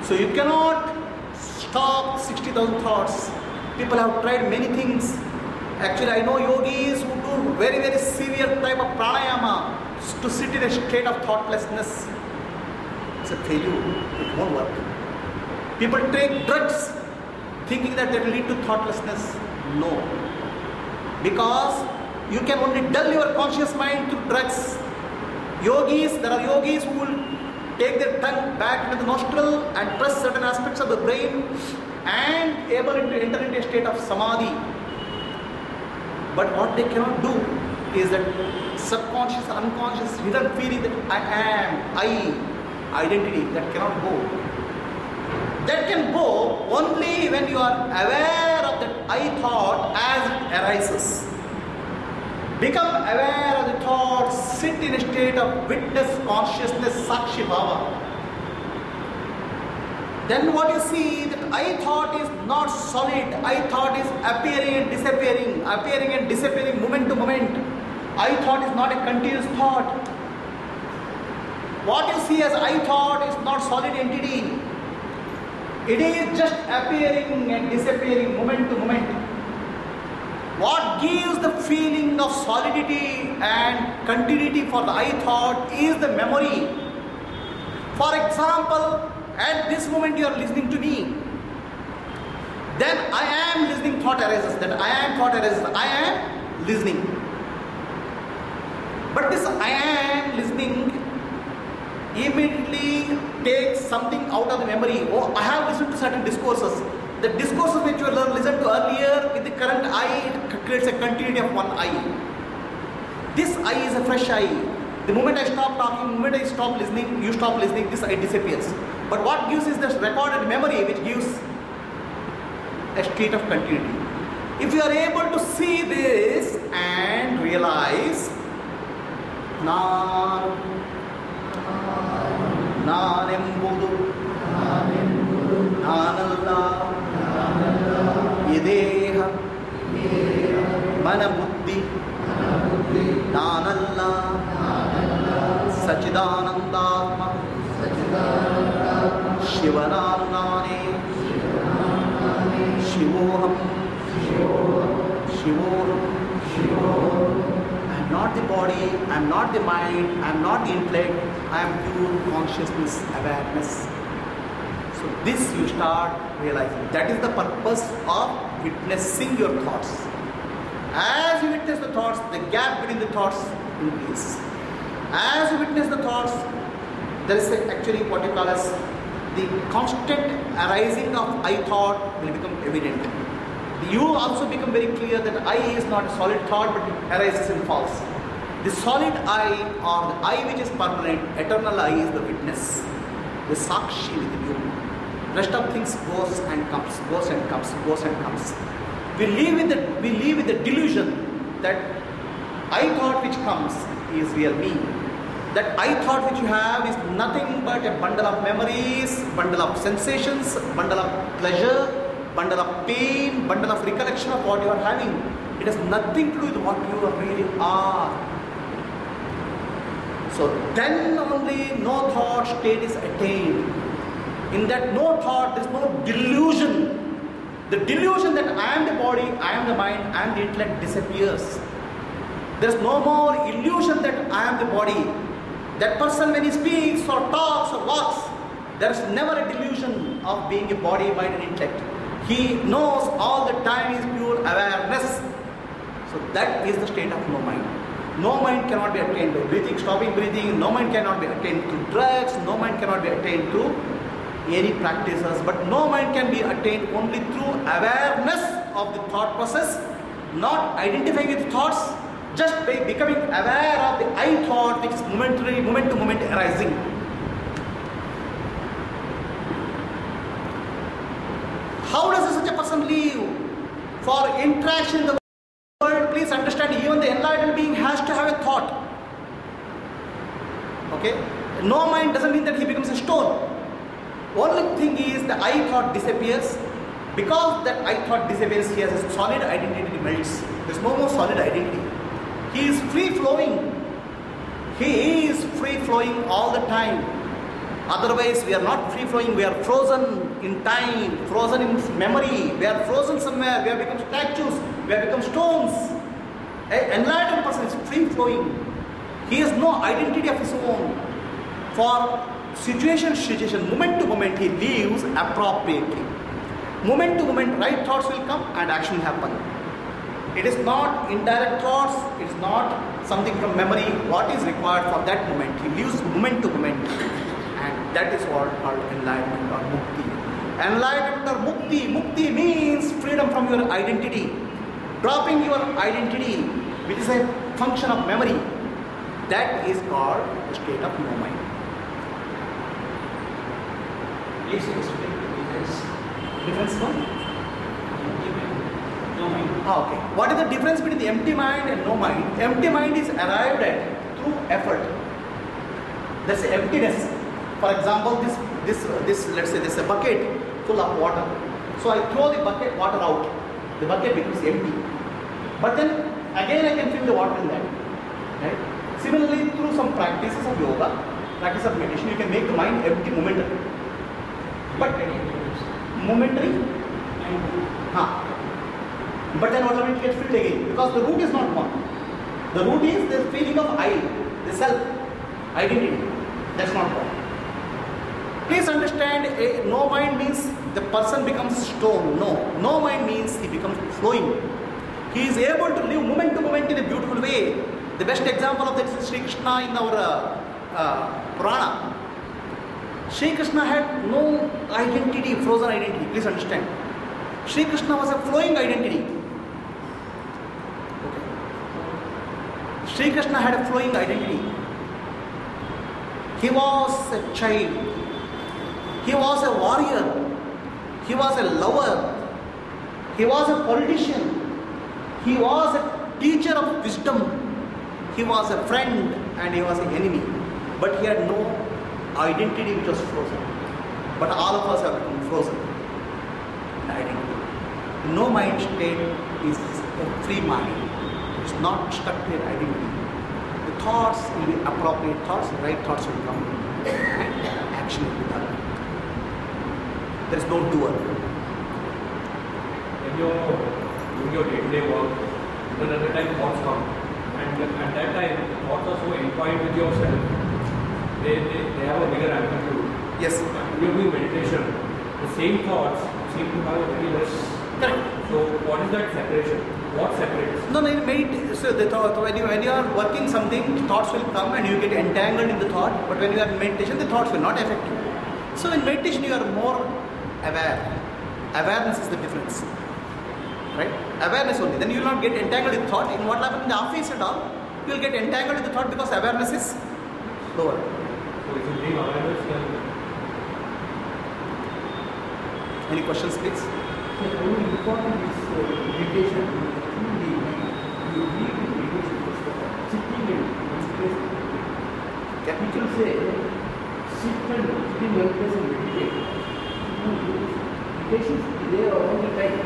So you cannot stop 60,000 thoughts. People have tried many things. Actually, I know yogis who do very, very severe type of pranayama to sit in a state of thoughtlessness. It's a failure. It won't work. People take drugs thinking that they will lead to thoughtlessness. No. Because you can only dull your conscious mind through drugs. There are yogis who will take their tongue back into the nostril and press certain aspects of the brain and able to enter into a state of samadhi. But what they cannot do is that subconscious, unconscious, hidden feeling that I am, identity, that cannot go. That can go only when you are aware of that I thought as it arises. Become aware of the thoughts, sit in a state of witness consciousness, Sakshi Bhava. Then what you see, that I thought is not solid, I thought is appearing and disappearing moment to moment. I thought is not a continuous thought. What you see as I thought is not solid entity. It is just appearing and disappearing moment to moment. What gives the feeling of solidity and continuity for the I thought is the memory. For example, at this moment you are listening to me. Then I am listening, thought arises. That I am thought arises. I am listening. But this I am listening immediately takes something out of the memory. Oh, I have listened to certain discourses. The discourses which you listened to earlier, with the current I, it creates a continuity of one I. This I is a fresh I. The moment I stop talking, the moment I stop listening, you stop listening, this I disappears. But what gives is this recorded memory which gives a state of continuity. If you are able to see this and realize, Nanembudu, Nanalla, Yedeha, Manabuddhi, Nanalla, Sachidanandatma, Shivananane, Shivoham, I am not the body, I am not the mind, I am not the intellect, I am pure consciousness, awareness. So this you start realizing. That is the purpose of witnessing your thoughts. As you witness the thoughts, the gap between the thoughts increases. As you witness the thoughts, there is actually what you call as the constant arising of I thought will become evident. You also become very clear that I is not a solid thought but it arises and falls. The solid I, or the I which is permanent, eternal I, is the witness, the Sakshi within you. Rest of things goes and comes, goes and comes, goes and comes. We live with the delusion that I thought which comes is real me. That I thought which you have is nothing but a bundle of memories, bundle of sensations, bundle of pleasure, bundle of pain, bundle of recollection of what you are having. It has nothing to do with what you really are. So then only no thought state is attained. In that no thought, there is no delusion. The delusion that I am the body, I am the mind, I am the intellect disappears. There is no more illusion that I am the body. That person when he speaks or talks or walks, there is never a delusion of being a body, mind and intellect. He knows all the time is pure awareness. So that is the state of no mind. No mind cannot be attained by breathing, stopping breathing. No mind cannot be attained through drugs. No mind cannot be attained through any practices. But no mind can be attained only through awareness of the thought process, not identifying with thoughts, just by becoming aware of the I thought which is momentary, moment to moment arising. How does such a person live? For interaction in the world, please understand, even the enlightened being has to have a thought. Okay? No mind doesn't mean that he becomes a stone. Only thing is the I thought disappears. Because that I thought disappears, he has a solid identity melts. There is no more solid identity. He is free flowing. He is free flowing all the time. Otherwise, we are not free flowing. We are frozen in time, frozen in memory. We are frozen somewhere. We have become statues. We have become stones. An enlightened person is free flowing. He has no identity of his own. For situation, moment to moment, he lives appropriately. Moment to moment, right thoughts will come and action will happen. It is not indirect thoughts, it is not something from memory. What is required for that moment? He lives moment to moment. And that is what called enlightenment or mukti. Enlightenment or mukti. Mukti means freedom from your identity. Dropping your identity, which is a function of memory. That is called the state of no mind. Please explain the difference. Difference from? No mind. Okay. What is the difference between the empty mind and no mind? Empty mind is arrived at through effort. That's the emptiness. For example, this let's say this is a bucket full of water. So I throw the bucket water out. The bucket becomes empty. But then again I can fill the water in that. Right? Similarly, through some practices of yoga, practice of meditation, you can make the mind empty momentary. But momentary. But then automatically gets filled again, because the root is not one. The root is the feeling of I, the self, identity. That's not one. Please understand, no mind means the person becomes stone. No mind means he becomes flowing. He is able to live moment to moment in a beautiful way. The best example of that is Sri Krishna in our Purana. Sri Krishna had no identity, frozen identity. Please understand. Sri Krishna was a flowing identity. Sri Krishna had a flowing identity. He was a child. He was a warrior. He was a lover. He was a politician. He was a teacher of wisdom. He was a friend and he was an enemy. But he had no identity which was frozen. But all of us have become frozen. Identity. No mind state is a free mind. It's not stuck to an identity. The thoughts will be appropriate thoughts, the right thoughts will come, and action will be done. There is no doer. When you're doing your day-to-day work, then at the time thoughts come. And at that time, thoughts are so entwined with yourself. They have a bigger amplitude. Yes. When you're doing meditation, the same thoughts seem to have a very less. Correct. So what is that separation? What separates? No, so the thought, when you are working something, thoughts will come and you get entangled in the thought. But when you are in meditation, the thoughts will not affect you. So in meditation, you are more aware. Awareness is the difference. Right? Awareness only. Then you will not get entangled in thought. In what happens in the office and all, you will get entangled in the thought because awareness is lower. So if you bring awareness, then Any questions, please? So how important is meditation? You need meditation first of all. Sitting in one place. Yeah. People say sit and sit in one place and meditate. No, meditation is there all the time.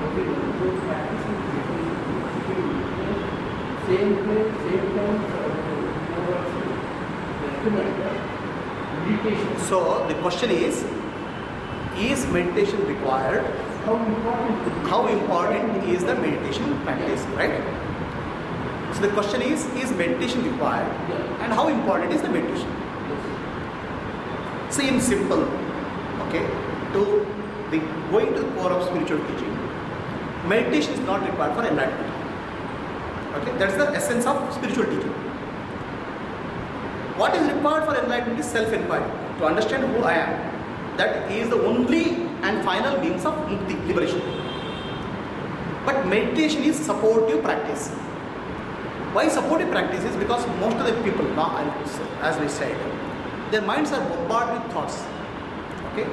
Okay, so practice is different. Same place, same time. Meditation. So the question is meditation required? How important is the meditation practice, right? So the question is meditation required? And how important is the meditation? See, in simple, okay, going to the core of spiritual teaching, meditation is not required for enlightenment. Okay, that's the essence of spiritual teaching. What is required for enlightenment is self-inquiry, to understand who I am. That is the only and final means of mukti, liberation. But meditation is supportive practice. Why supportive practice is because most of the people, now as we said, their minds are bombarded with thoughts. Okay,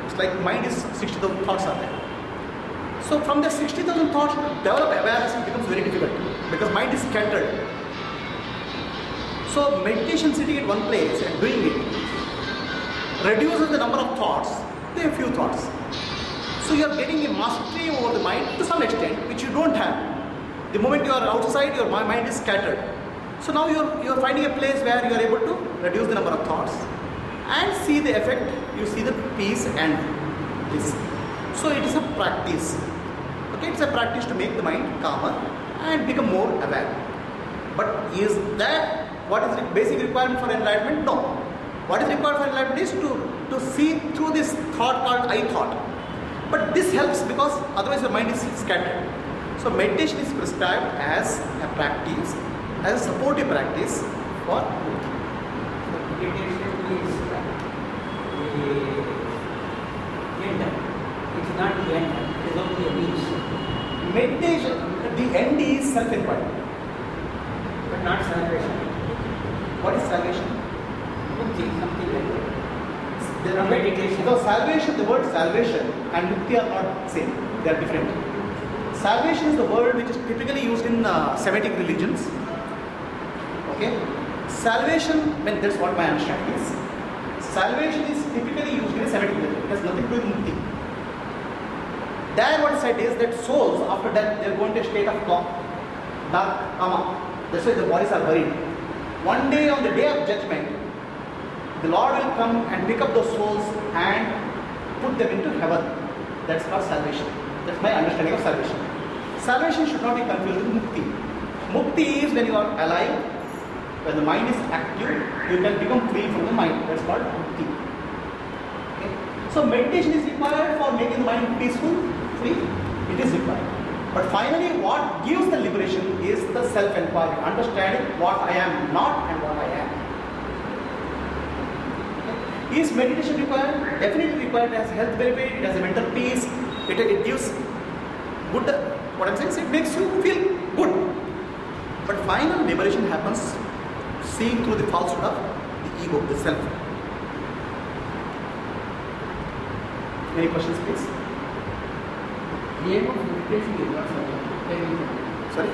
it's like mind is 60,000 thoughts are there. So from the 60,000 thoughts, to develop awareness becomes very difficult because mind is scattered. So meditation, sitting at one place and doing it, reduces the number of thoughts to a few thoughts. So you are getting a mastery over the mind to some extent, which you don't have. The moment you are outside, your mind is scattered. So now you are finding a place where you are able to reduce the number of thoughts and see the effect. You see the peace and bliss. So it is a practice. Okay, it's a practice to make the mind calmer and become more aware. But is that what is the basic requirement for enlightenment? No. What is required for enlightenment is to see through this thought called I thought. But this helps because otherwise your mind is scattered. So meditation is prescribed as a practice, as a supportive practice for mukti. Meditation is the end. It's not the end. It is only a means. Meditation, the end is self-inquiry. But not salvation. What is salvation? Mukti, something like that. There are meditation. Because salvation, the word salvation and mukti are not same. They are different. Salvation is the word which is typically used in Semitic religions. Okay? Salvation, that's what my understanding is. Salvation is typically used in a Semitic religion. It has nothing to do with mukti. There what is said is that souls after death they are going to a state of dark kama. That's why the bodies are buried. One day on the day of judgment, the Lord will come and pick up those souls and put them into heaven. That's called salvation. That's my understanding of salvation. Salvation should not be confused with mukti. Mukti is when you are alive, when the mind is active, you can become free from the mind. That's called mukti. Okay? So meditation is required for making the mind peaceful, free. It is required. But finally, what gives the liberation is the self-inquiry, understanding what I am not and what I am. Okay? Is meditation required? Definitely required. It has health benefit, it has a mental peace, it gives good, what I'm saying is it makes you feel good. But final liberation happens seeing through the falsehood of the ego, the self. Any questions, please? The aim of meditation is not attaining something. Sorry?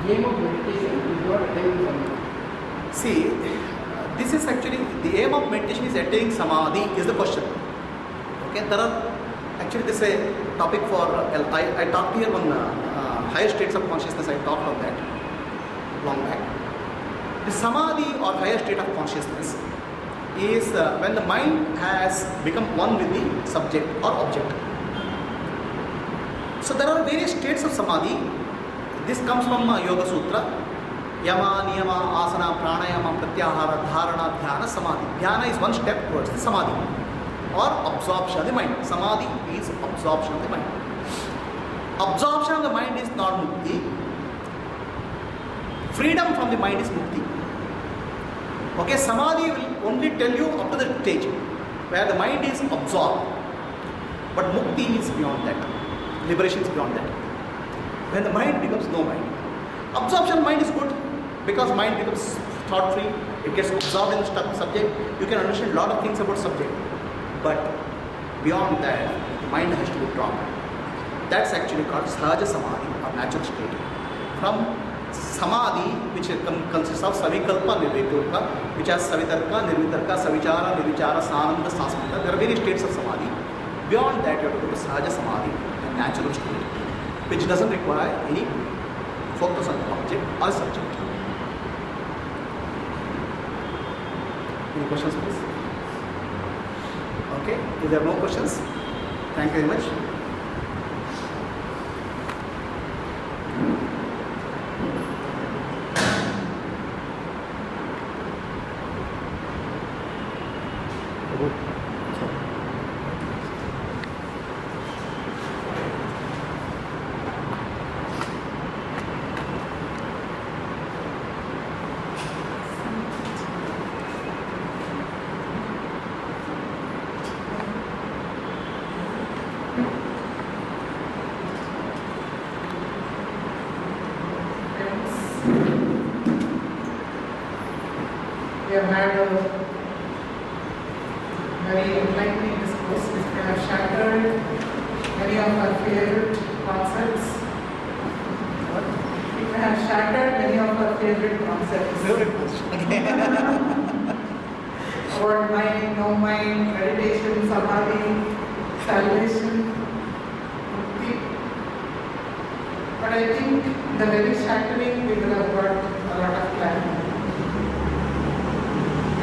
The aim of meditation is not attaining something. See, this is actually, the aim of meditation is attaining samadhi is the question. Okay, there are, actually this is a topic for, I talked here on higher states of consciousness, I talked on that long back. The samadhi or higher state of consciousness is when the mind has become one with the subject or object. So there are various states of samadhi. This comes from Yoga Sutra. Yama, Niyama, Asana, Pranayama, Pratyahara, Dharana, Dhyana, Samadhi. Dhyana is one step towards the samadhi or absorption of the mind. Samadhi is absorption of the mind. Absorption of the mind is not mukti. Freedom from the mind is mukti. Okay, samadhi will only tell you up to the stage where the mind is absorbed. But mukti is beyond that. Liberation is beyond that. When the mind becomes no mind. Absorption of mind is good because mind becomes thought free. It gets absorbed in the subject. You can understand a lot of things about subject. But Beyond that, the mind has to be dropped. That's actually called Sahaja Samadhi or natural state. From Samadhi, which consists of Savikalpa, Nirvikalpa, which has Savitarka, Nirvitarka, Savichara, Nirvichara, Sananda, Sanskrita. There are various states of Samadhi. Beyond that, you have to go to Sahaja Samadhi, a natural state, which doesn't require any focus on the object or subject. Any questions, please? Okay, if there are no questions, thank you very much. We have had a very enlightening discourse which we have shattered many of our favorite concepts. We have shattered many of our favorite concepts. About mind, no mind, meditation, samadhi, salvation, mukti. But I think the very shattering we will have got a lot of clarity.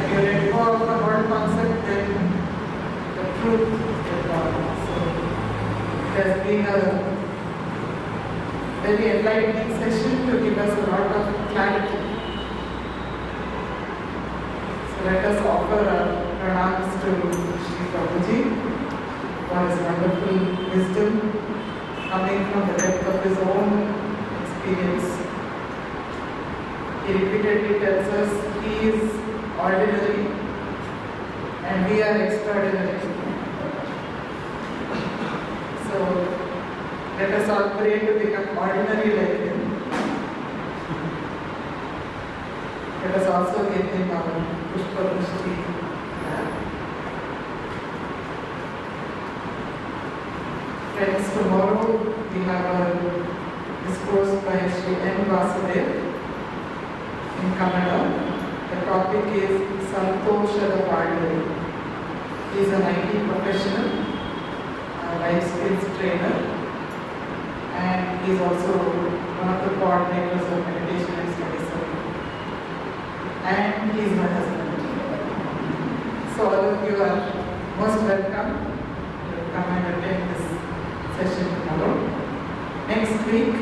You let go of the word concept, then the truth will come. So it has been a very enlightening session to give us a lot of clarity. So let us offer our pranams to Shri Prabhuji for his wonderful wisdom coming from the depth of his own experience. He repeatedly tells us he is ordinary and we are extraordinary. So let us all pray to become ordinary like him. Let us also give him our Pushpa Pushti. Friends, tomorrow we have a discourse by Sri N. Vasudev in Kannada. The topic is Santoshada Ordinary. He is an IT professional, a life skills trainer, and he is also one of the coordinators of meditation and study circle. And he is my husband. So all of you are most welcome to come and attend this session tomorrow. Next week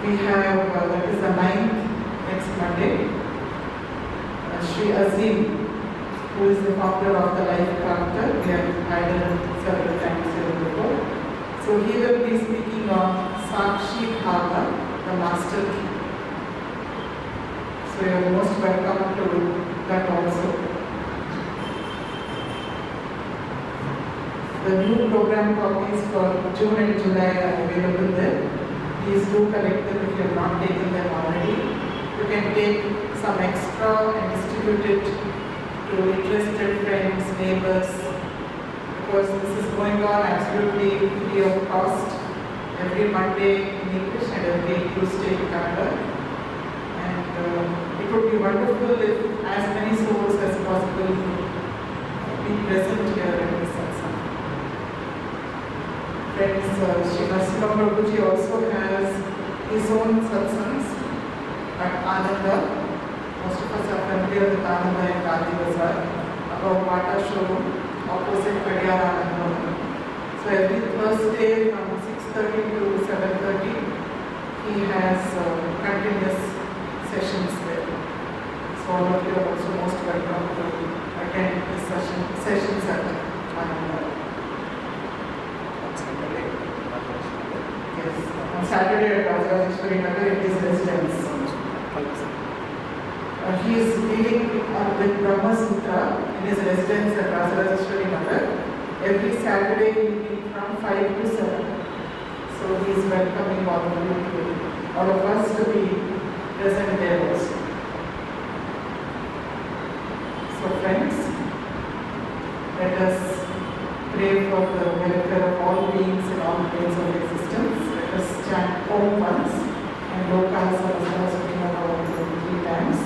we have, that is the 9th, next Monday, Sri Azim, who is the founder of the Life Crafter. We have had him several times here before. So he will be speaking on Sakshi Bhava, the master key. So you are most welcome to that also. The new program copies for June and July are available there. Please do collect them if you have not taken them already. You can take some extra and distribute it to interested friends, neighbors, because this is going on absolutely free of cost every Monday in English and every Tuesday in Kannada. And it would be wonderful if as many souls as possible be present here in this satsang. Friends, Sri Narasimha Prabhuji also has his own satsangs at Ananda. Most of us are familiar with Ananda and Gandhi Bazaar, above Bata showroom, opposite Padiyar Ananda. So every Thursday from 6:30 to 7:30, he has continuous sessions there. So all of you are also most welcome to attend this sessions at Ananda. Yes, on Saturday at Rajajeshwari Nagar in his residence. He is dealing with Brahma Sutra in his residence at Rajajeshwari Nagar. Every Saturday he will be from 5 to 7. So he is welcoming all of you to, all of us to be present there also. So friends, let us all beings in all planes of existence. Let us chant Om once and Loka Saraswati Namo 3 times.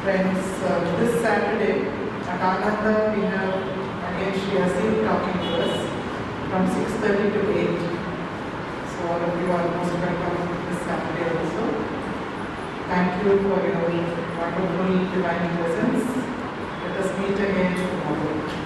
Friends, this Saturday at Ananda we have again Shri Asim talking to us from 6:30 to 8. So all of you are most welcome this Saturday also. Thank you for your wonderful divine presence. Let us meet again tomorrow.